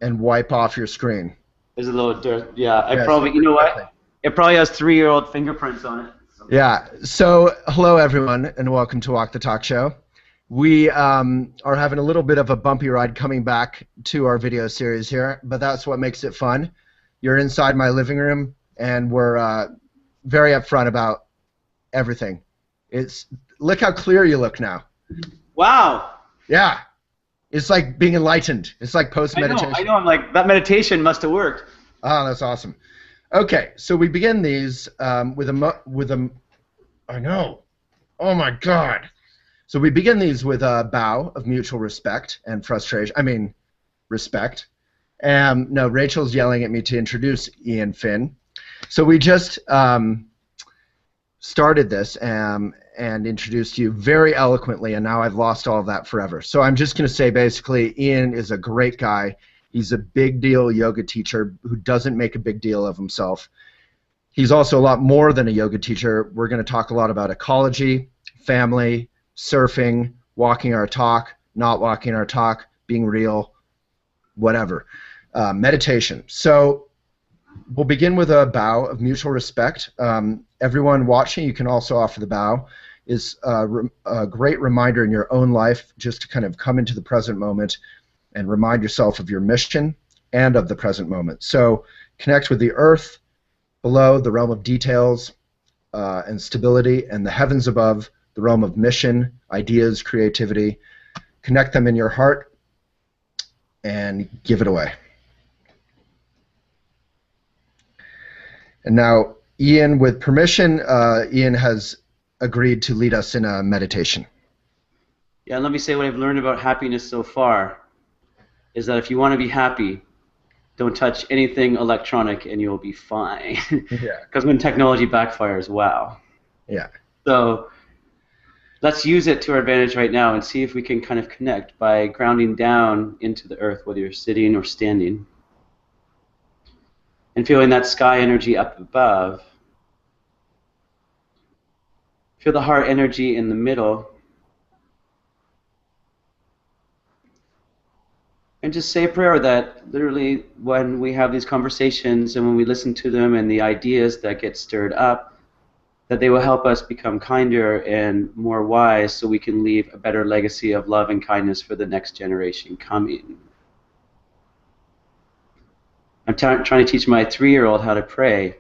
and wipe off your screen. There's a little dirt. Yeah, I Yes, probably, you know what? It probably has 3-year-old fingerprints on it. So. yeah. So, hello everyone, and welcome to Walk the Talk Show. We are having a little bit of a bumpy ride coming back to our video series here, but that's what makes it fun. You're inside my living room, and we're very upfront about everything. Look how clear you look now. Wow. Yeah. It's like being enlightened. It's like post-meditation. I know. I'm like, that meditation must have worked. Oh, that's awesome. Okay, so we begin these with a I know. Oh my God. So we begin these with a bow of mutual respect and frustration. I mean, respect. No, Rachel's yelling at me to introduce Ian Finn. So we just started this and introduced you very eloquently, and now I've lost all of that forever. So I'm just going to say basically Ian is a great guy. He's a big deal yoga teacher who doesn't make a big deal of himself. He's also a lot more than a yoga teacher. We're going to talk a lot about ecology, family, surfing, walking our talk, not walking our talk, being real, whatever. Meditation. So we'll begin with a bow of mutual respect. Everyone watching, you can also offer the bow. Is a great reminder in your own life just to kind of come into the present moment and remind yourself of your mission and of the present moment. So connect with the earth below, the realm of details and stability, and the heavens above, the realm of mission, ideas, creativity. Connect them in your heart and give it away. And now, Ian, with permission, Ian has agreed to lead us in a meditation. Yeah, let me say what I've learned about happiness so far is that if you want to be happy, don't touch anything electronic and you'll be fine. Yeah. Because when technology backfires, wow. Yeah. So let's use it to our advantage right now and see if we can kind of connect by grounding down into the earth, whether you're sitting or standing, and feeling that sky energy up above. Feel the heart energy in the middle. And just say a prayer that literally when we have these conversations and when we listen to them and the ideas that get stirred up, that they will help us become kinder and more wise so we can leave a better legacy of love and kindness for the next generation coming. I'm trying to teach my 3-year-old how to pray.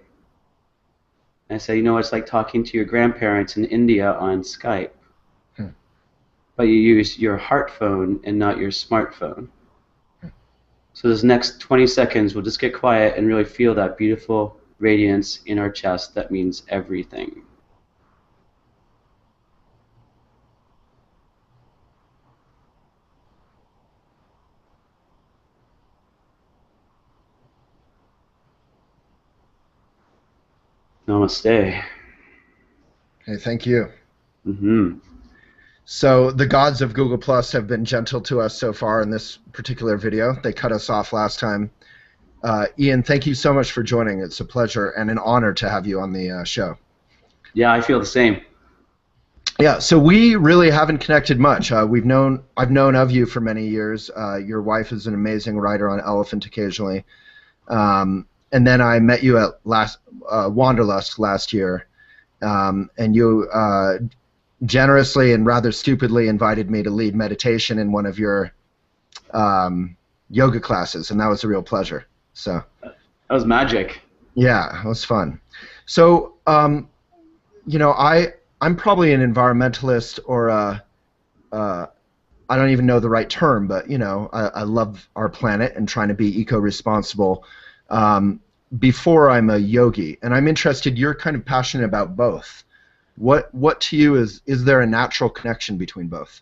And I say, you know, it's like talking to your grandparents in India on Skype. But you use your heart phone and not your smartphone. So this next 20 seconds, we'll just get quiet and really feel that beautiful radiance in our chest that means everything. Namaste. Hey, thank you. Mm-hmm. So the gods of Google Plus have been gentle to us so far in this particular video. They cut us off last time. Ian, thank you so much for joining. It's a pleasure and an honor to have you on the show. Yeah, I feel the same. Yeah, so we really haven't connected much. I've known of you for many years. Your wife is an amazing writer on Elephant occasionally. And then I met you at Wanderlust last year, and you generously and rather stupidly invited me to lead meditation in one of your yoga classes, and that was a real pleasure. So that was magic. Yeah, it was fun. So you know, I'm probably an environmentalist or I don't even know the right term, but you know, I love our planet and trying to be eco-responsible. Before I'm a yogi, and I'm interested. You're kind of passionate about both. What to you is there a natural connection between both?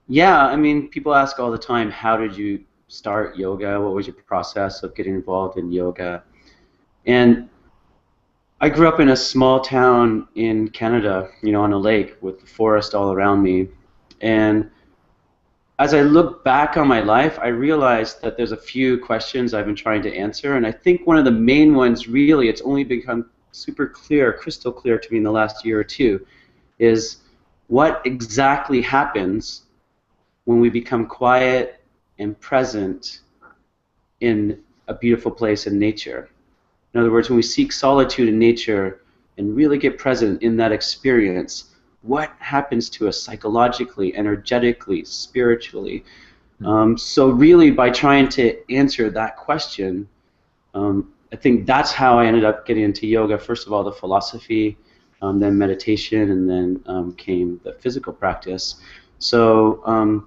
Yeah, I mean, people ask all the time, how did you start yoga? What was your process of getting involved in yoga? And I grew up in a small town in Canada, you know, on a lake with the forest all around me. And as I look back on my life, I realized that there's a few questions I've been trying to answer. And I think one of the main ones, really, it's only become super clear, crystal clear to me in the last year or two, is what exactly happens when we become quiet and present in a beautiful place in nature. In other words, when we seek solitude in nature and really get present in that experience, what happens to us psychologically, energetically, spiritually? So really, by trying to answer that question, I think that's how I ended up getting into yoga. First of all, the philosophy, then meditation, and then came the physical practice. So,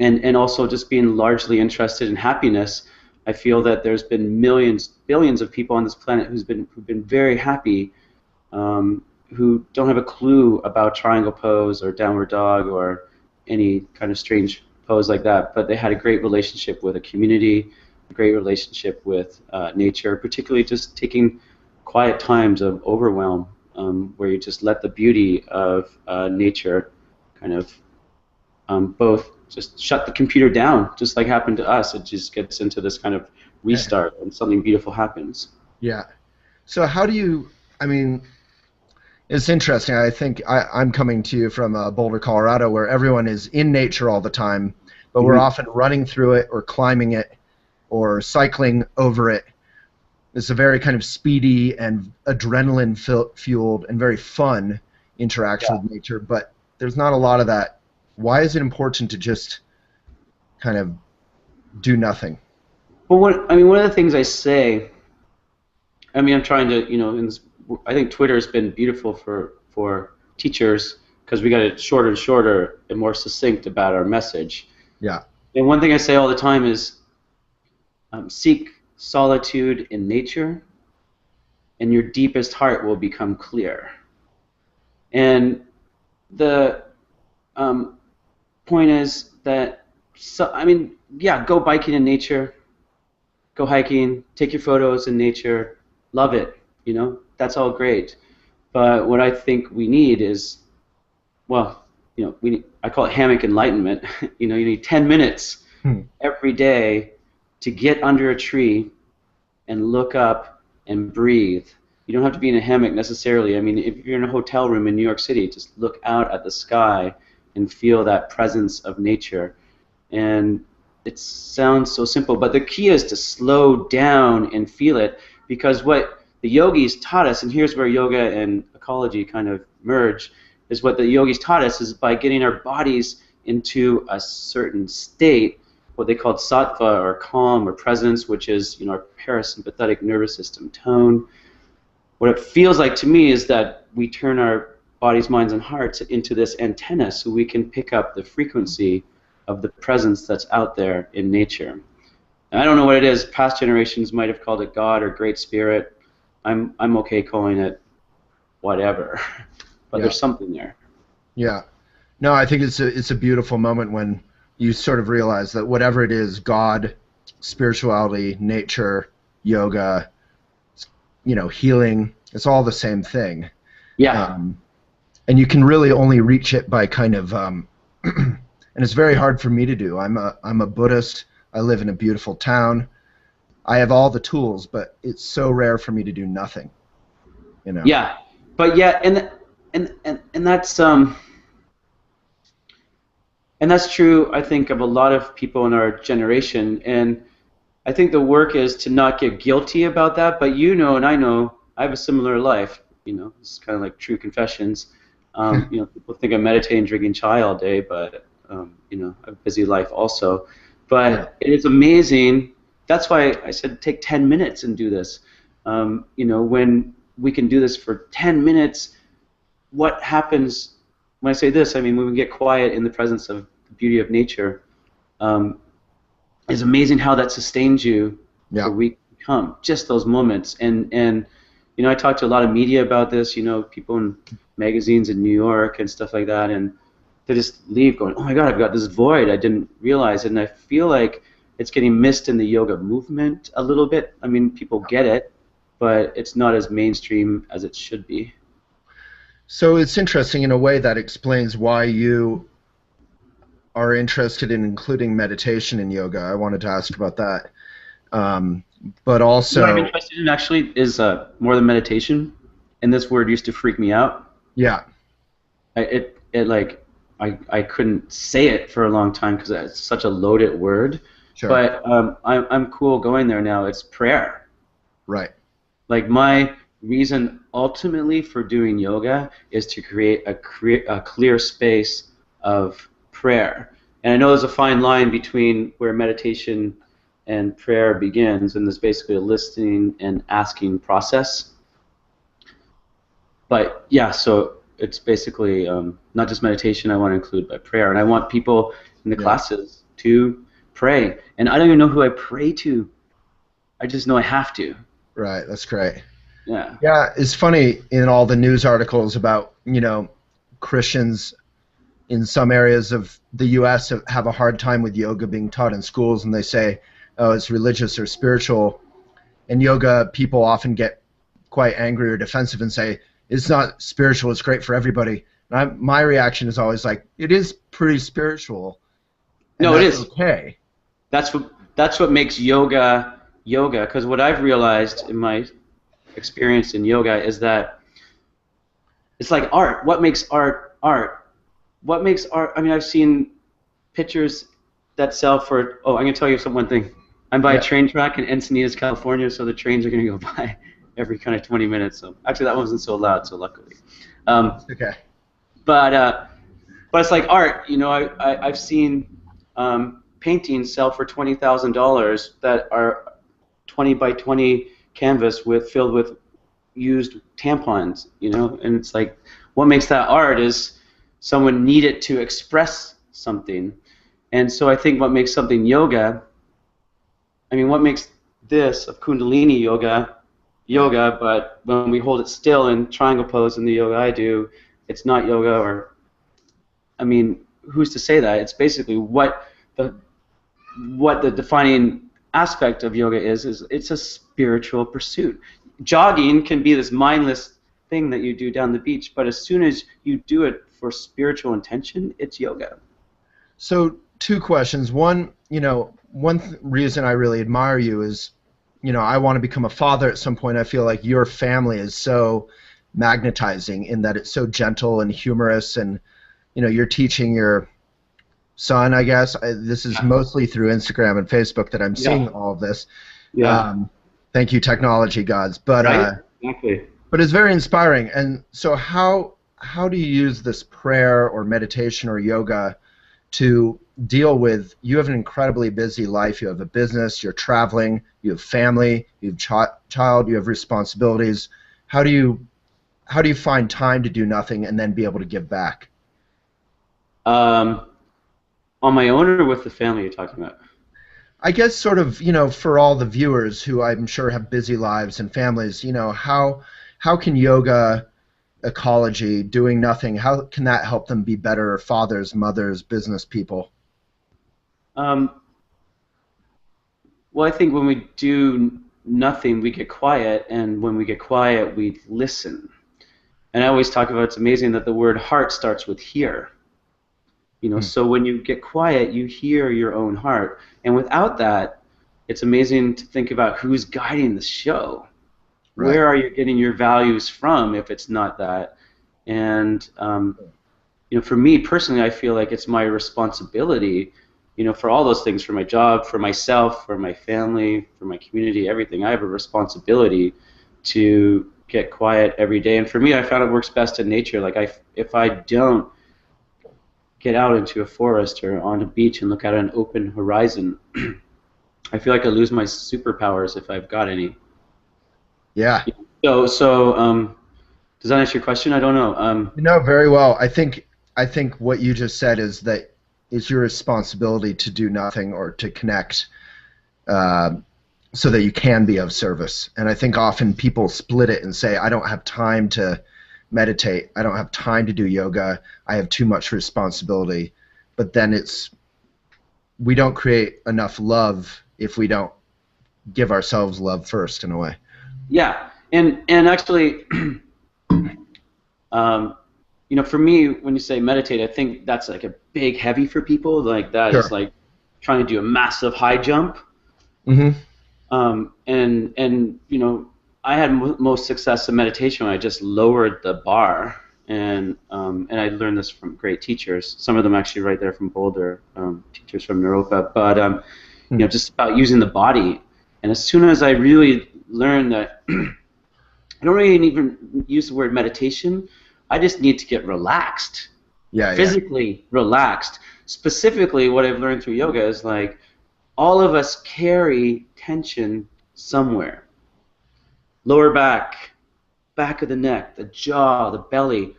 and also just being largely interested in happiness. I feel that there's been millions, billions of people on this planet who've been very happy, who don't have a clue about triangle pose or downward dog or any kind of strange pose like that, but they had a great relationship with a community, a great relationship with nature, particularly just taking quiet times of overwhelm, where you just let the beauty of nature kind of both just shut the computer down, just like happened to us. It just gets into this kind of restart and something beautiful happens. Yeah. So how do you, I mean, it's interesting. I think I'm coming to you from Boulder, Colorado, where everyone is in nature all the time, but we're often running through it or climbing it or cycling over it. It's a very kind of speedy and adrenaline-fueled and very fun interaction with nature, but there's not a lot of that. Why is it important to just kind of do nothing? Well, one of the things I say, I'm trying to, I think Twitter has been beautiful for teachers because we got it shorter and shorter and more succinct about our message. Yeah. And one thing I say all the time is seek solitude in nature, and your deepest heart will become clear. And the point is that, go biking in nature, go hiking, take your photos in nature, love it, that's all great. But what I think we need is, I call it Hammock Enlightenment. You need 10 minutes every day to get under a tree and look up and breathe. You don't have to be in a hammock necessarily. If you're in a hotel room in New York City, just look out at the sky and feel that presence of nature. And it sounds so simple, but the key is to slow down and feel it, because what the yogis taught us, and here's where yoga and ecology kind of merge, is what the yogis taught us is by getting our bodies into a certain state, what they called sattva or calm or presence, which is our parasympathetic nervous system tone. What it feels like to me is that we turn our bodies, minds, and hearts into this antenna so we can pick up the frequency of the presence that's out there in nature. And I don't know what it is. Past generations might have called it God or Great Spirit. I'm okay calling it whatever, but there's something there. Yeah. No, I think it's a beautiful moment when you sort of realize that whatever it is, God, spirituality, nature, yoga, healing, it's all the same thing. Yeah. And you can really only reach it by kind of, and it's very hard for me to do. I'm a Buddhist. I live in a beautiful town. I have all the tools, but it's so rare for me to do nothing. Yeah, but and that's true, I think, of a lot of people in our generation. And I think the work is to not get guilty about that. But and I know I have a similar life. It's kind of like true confessions. People think I'm meditating, drinking chai all day, but I have a busy life also. But it is amazing. That's why I said take 10 minutes and do this. When we can do this for 10 minutes, what happens when I say this? When we get quiet in the presence of the beauty of nature, it's amazing how that sustains you for weeks to come. Just those moments. And I talk to a lot of media about this, people in magazines in New York and stuff like that, and they just leave going, oh my God, I've got this void I didn't realize. And I feel like it's getting missed in the yoga movement a little bit. People get it, but it's not as mainstream as it should be. So it's interesting in a way that explains why you are interested in including meditation in yoga. I wanted to ask about that. But also... What I'm interested in actually is more than meditation, and this word used to freak me out. Yeah. I couldn't say it for a long time because it's such a loaded word. Sure. But I'm cool going there now. It's prayer. Right. Like my reason ultimately for doing yoga is to create a clear space of prayer. And I know there's a fine line between where meditation and prayer begins, and there's basically a listening and asking process. But yeah, so it's basically not just meditation I want to include, but prayer. And I want people in the classes to pray. And I don't even know who I pray to. I just know I have to. Right. That's great. Yeah. Yeah, it's funny in all the news articles about, Christians in some areas of the U.S. have a hard time with yoga being taught in schools, and they say, oh, it's religious or spiritual. And yoga people often get quite angry or defensive and say, it's not spiritual, it's great for everybody. And my reaction is always like, it is pretty spiritual. No, it is. Okay. That's what makes yoga yoga, because what I've realized in my experience in yoga is that it's like art. What makes art art? What makes art? I mean, I've seen pictures that sell for. Oh, I'm gonna tell you one thing. I'm by a train track in Encinitas, California, so the trains are gonna go by every kind of 20 minutes. So actually, that wasn't so loud. So luckily. Okay. But it's like art. I've seen paintings sell for $20,000 that are 20 by 20 canvas filled with used tampons, and it's like what makes that art is someone needed to express something. And so I think what makes something yoga, I mean, what makes this of Kundalini yoga, but when we hold it still in triangle pose in the yoga I do, it's not yoga. Or I mean, who's to say that? It's basically what the defining aspect of yoga is it's a spiritual pursuit. Jogging can be this mindless thing that you do down the beach, but as soon as you do it for spiritual intention, it's yoga. So 2 questions. One, reason I really admire you is, I want to become a father at some point. I feel like your family is so magnetizing in that it's so gentle and humorous, and, you're teaching your son, I guess. This is mostly through Instagram and Facebook that I'm seeing all of this. Yeah. Thank you, technology gods. But right? Exactly. But it's very inspiring. And so how do you use this prayer or meditation or yoga to deal with? You have an incredibly busy life. You have a business. You're traveling. You have family. You have child. You have responsibilities. How do you find time to do nothing and then be able to give back? On my own or with the family you're talking about? I guess sort of, for all the viewers who I'm sure have busy lives and families, how can yoga ecology, doing nothing, how can that help them be better fathers, mothers, business people? Well, I think when we do nothing, we get quiet, and when we get quiet, we listen. And I always talk about, it's amazing that the word heart starts with hear. So when you get quiet, you hear your own heart. And without that, it's amazing to think about who's guiding the show. Right. Where are you getting your values from if it's not that? And, for me personally, I feel like it's my responsibility, for all those things, for my job, for myself, for my family, for my community, everything. I have a responsibility to get quiet every day. And for me, I found it works best in nature. Like if I don't get out into a forest or on a beach and look at an open horizon, I feel like I lose my superpowers if I've got any. Yeah. So does that answer your question? I don't know. No, very well. I think what you just said is that it's your responsibility to do nothing or to connect so that you can be of service. And I think often people split it and say, I don't have time to meditate. I don't have time to do yoga. I have too much responsibility. But then we don't create enough love if we don't give ourselves love first, in a way. Yeah, and actually, for me, when you say meditate, I think that's like a big heavy for people. Like that is like trying to do a massive high jump. Mm-hmm. And I had most success in meditation when I just lowered the bar, and I learned this from great teachers. Some of them actually right there from Boulder, teachers from Naropa. But you know, just about using the body. And as soon as I really learned that, I don't really even use the word meditation. I just need to get relaxed, physically relaxed. Specifically, what I've learned through yoga is like all of us carry tension somewhere. Lower back, back of the neck, the jaw, the belly.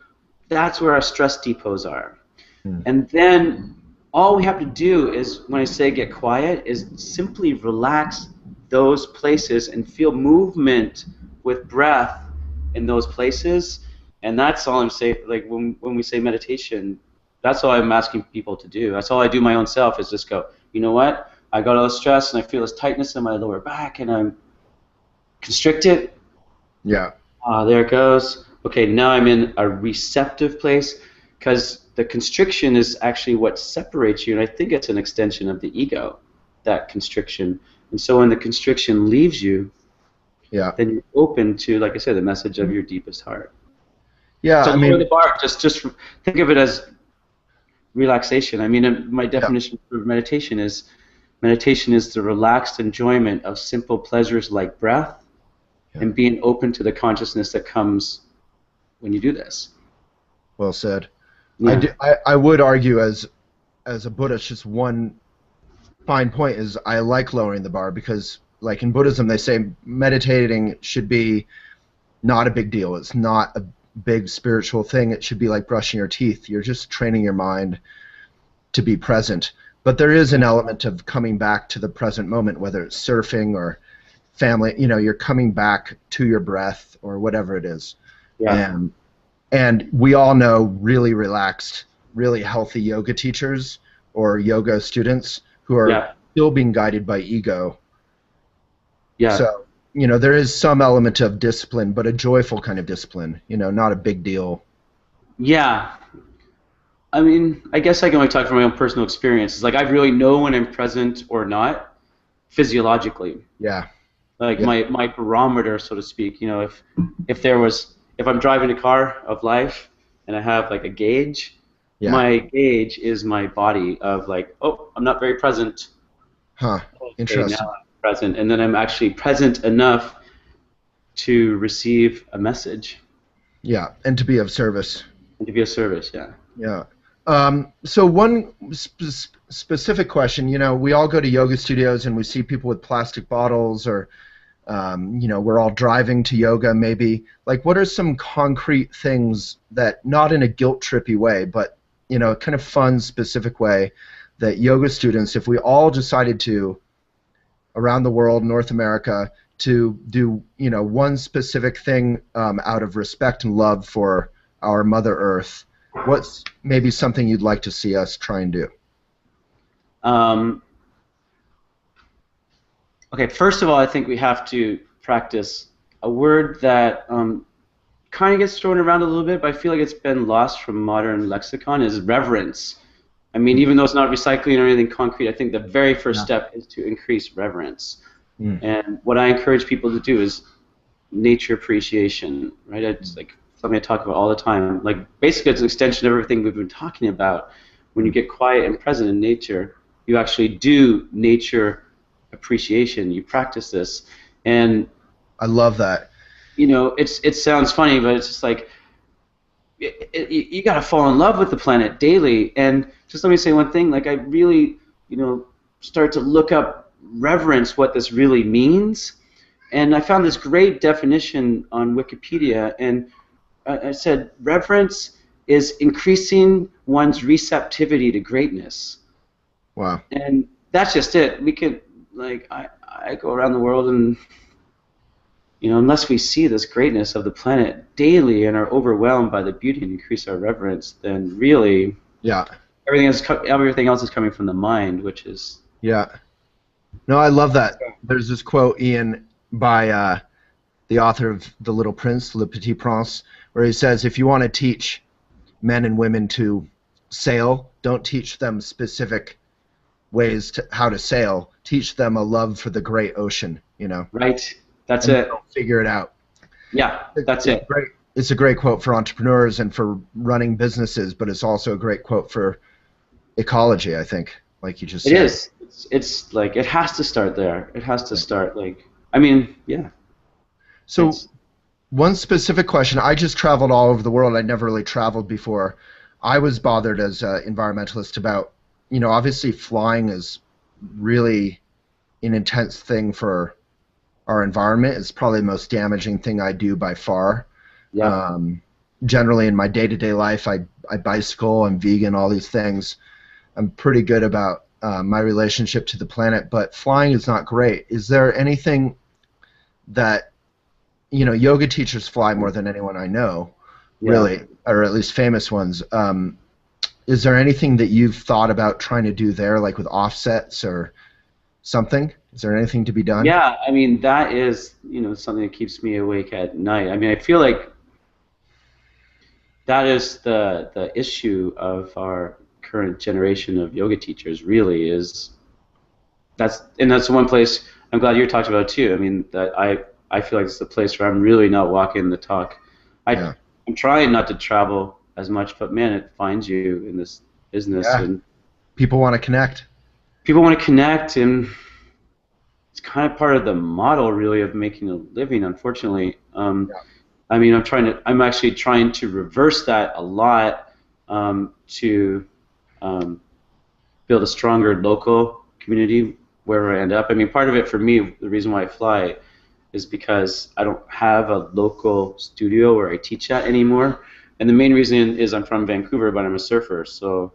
That's where our stress depots are. And then all we have to do is, when I say get quiet, is simply relax those places and feel movement with breath in those places. And that's all I'm saying. Like when we say meditation, that's all I'm asking people to do. That's all I do my own self, is just go, you know what? I got all this stress and I feel this tightness in my lower back and I'm constricted. Yeah. There it goes. Okay, now I'm in a receptive place, because the constriction is actually what separates you, and I think it's an extension of the ego, that constriction. And so when the constriction leaves you, then you're open to, like I said, the message of your deepest heart. Yeah, so I mean, lower the bar, just think of it as relaxation. I mean, my definition for meditation is the relaxed enjoyment of simple pleasures like breath, and being open to the consciousness that comes when you do this. Well said. Yeah. I would argue as a Buddhist, just one fine point is I like lowering the bar, because like in Buddhism they say meditating should be not a big deal. It's not a big spiritual thing. It should be like brushing your teeth. You're just training your mind to be present. But there is an element of coming back to the present moment, whether it's surfing or family, you know, you're coming back to your breath or whatever it is. And we all know really relaxed, really healthy yoga teachers or yoga students who are still being guided by ego. So, you know, there is some element of discipline, but a joyful kind of discipline, you know, not a big deal. Yeah. I mean, I guess I can only talk from my own personal experience. It's like I really know when I'm present or not physiologically. Like my barometer, so to speak. You know, if I'm driving a car of life and I have like a gauge, my gauge is my body of like, oh, I'm not very present. Interesting. Now I'm present, and then I'm actually present enough to receive a message. And to be of service. So one specific question, you know, we all go to yoga studios and we see people with plastic bottles, or you know, we're all driving to yoga maybe. Like, what are some concrete things that, not in a guilt-trippy way, but, you know, kind of fun, specific way, that yoga students, if we all decided to, around the world, North America, to do, you know, one specific thing out of respect and love for our Mother Earth, what's maybe something you'd like to see us try and do? Okay, first of all, I think we have to practice a word that kind of gets thrown around a little bit, but I feel like it's been lost from modern lexicon, is reverence. I mean, even though it's not recycling or anything concrete, I think the very first step is to increase reverence. And what I encourage people to do is nature appreciation, right? It's like something I talk about all the time. Like, basically, it's an extension of everything we've been talking about. When you get quiet and present in nature, you actually do nature appreciation. You practice this, and I love that. You know, it sounds funny, but it's just like you got to fall in love with the planet daily. And just let me say one thing: like, I really, you know, start to look up reverence, what this really means, and I found this great definition on Wikipedia, and I said reverence is increasing one's receptivity to greatness. Wow. And that's just it. We could, like, I go around the world and, you know, unless we see this greatness of the planet daily and are overwhelmed by the beauty and increase our reverence, then really, everything else is coming from the mind, which is. No, I love that. There's this quote, Eoin, by the author of The Little Prince, Le Petit Prince, where he says, if you want to teach men and women to sail, don't teach them specific ways to how to sail. Teach them a love for the great ocean, you know. Right. That's it. They'll figure it out. Yeah, that's it. It's a great quote for entrepreneurs and for running businesses, but it's also a great quote for ecology, I think. like you just It said. is. It's like it has to start there. It has to start like. I mean, yeah. So It's one specific question. I just traveled all over the world. I never really traveled before. I was bothered as an environmentalist about, obviously flying is really an intense thing for our environment. It's probably the most damaging thing I do by far. yeah. Um, Generally, in my day-to-day life, I bicycle, I'm vegan, all these things. I'm pretty good about my relationship to the planet, but flying is not great. Is there anything that, yoga teachers fly more than anyone I know, Yeah. really, or at least famous ones. Is there anything that you've thought about trying to do there, like with offsets or something? Is there anything to be done? Yeah, I mean that is, something that keeps me awake at night. I mean, I feel like that is the issue of our current generation of yoga teachers. Really, is that's the one place I'm glad you're talking about too. I mean, that I feel like it's the place where I'm really not walking the talk. I Yeah. I'm trying not to travel as much, but man, it finds you in this business, Yeah. and People want to connect. people want to connect, and it's kind of part of the model, really, of making a living. Unfortunately, Yeah. I mean, I'm actually trying to reverse that a lot, to um, build a stronger local community wherever I end up. I mean, part of it for me, the reason why I fly is because I don't have a local studio where I teach at anymore. And the main reason is I'm from Vancouver, but I'm a surfer, so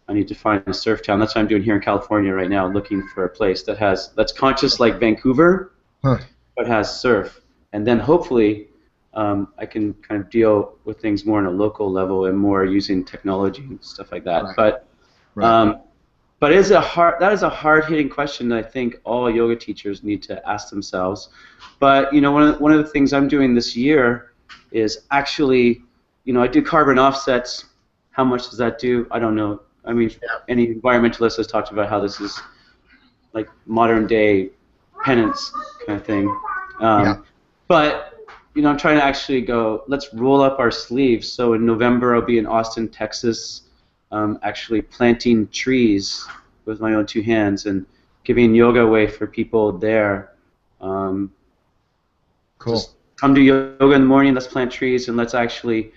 I need to find a surf town. That's what I'm doing here in California right now, looking for a place that's conscious like Vancouver, Huh. but has surf. And then hopefully I can kind of deal with things more on a local level and more using technology and stuff like that. Right. But Right. um, that is a hard hitting question that I think all yoga teachers need to ask themselves. But one of the things I'm doing this year is actually, I do carbon offsets. How much does that do? I don't know. I mean, Yeah. any environmentalist has talked about how this is like modern day penance kind of thing. Yeah. But I'm trying to actually go. Let's roll up our sleeves. So in November, I'll be in Austin, Texas, actually planting trees with my own two hands and giving yoga away for people there. Um, Cool. just come to yoga in the morning. Let's plant trees and let's actually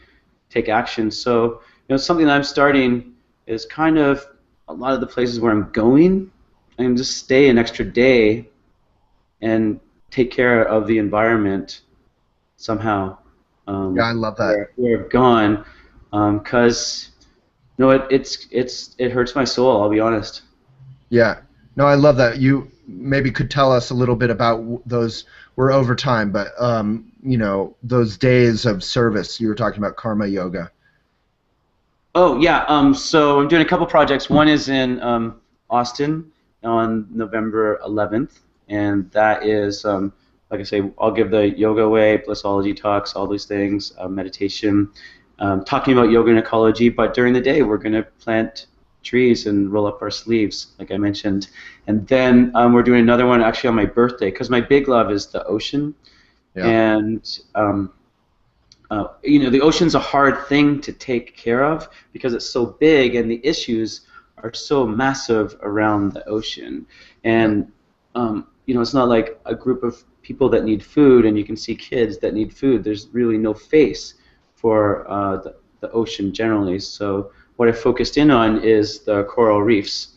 take action. So something that I'm starting is kind of a lot of the places where I'm going. I can just stay an extra day and take care of the environment somehow. Yeah, I love that. Where I've gone, because it hurts my soul. I'll be honest. Yeah. No, I love that. You maybe could tell us a little bit about those. We're over time, but those days of service. You were talking about karma yoga. Oh yeah. So I'm doing a couple projects. One is in Austin on November 11th, and that is like I say, I'll give the yoga away, blissology talks, all these things, meditation, talking about yoga and ecology. But during the day, we're going to plant trees and roll up our sleeves, like I mentioned. And then we're doing another one actually on my birthday, because my big love is the ocean. Yeah. And the ocean's a hard thing to take care of because it's so big and the issues are so massive around the ocean. And it's not like a group of people that need food and you can see kids that need food. There's really no face for the ocean generally. So what I focused in on is the coral reefs.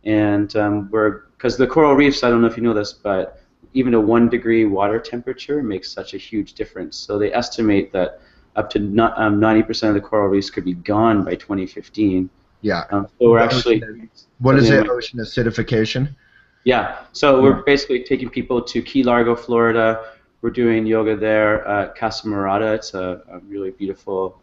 And because the coral reefs, I don't know if you know this, but even a 1 degree water temperature makes such a huge difference. So they estimate that up to 90% of the coral reefs could be gone by 2015. Yeah. So we're actually... What is it? Ocean acidification? Yeah. So we're basically taking people to Key Largo, Florida. We're doing yoga there at Casa Morada. It's a really beautiful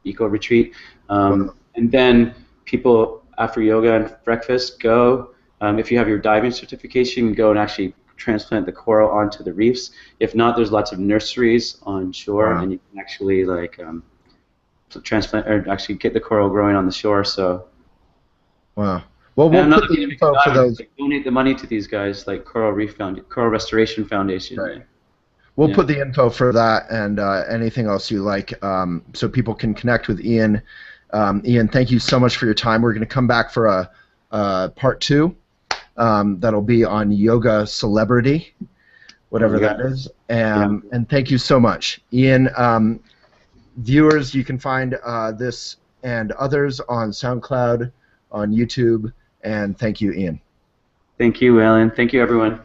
eco retreat. And then people, after yoga and breakfast, go. If you have your diving certification, you can go and actually transplant the coral onto the reefs. If not, there's lots of nurseries on shore, and you can actually transplant or actually get the coral growing on the shore. So, wow. Well, we'll put the info for those. Donate the money to these guys, like Coral Restoration Foundation. Right. We'll put the info for that and anything else you like, so people can connect with Eoin. Eoin, thank you so much for your time. We're going to come back for a part 2. That'll be on Yogalebrity, whatever that is. And thank you so much, Ian. Viewers, you can find this and others on SoundCloud, on YouTube, and thank you, Ian. Thank you, Waylon. Thank you, everyone.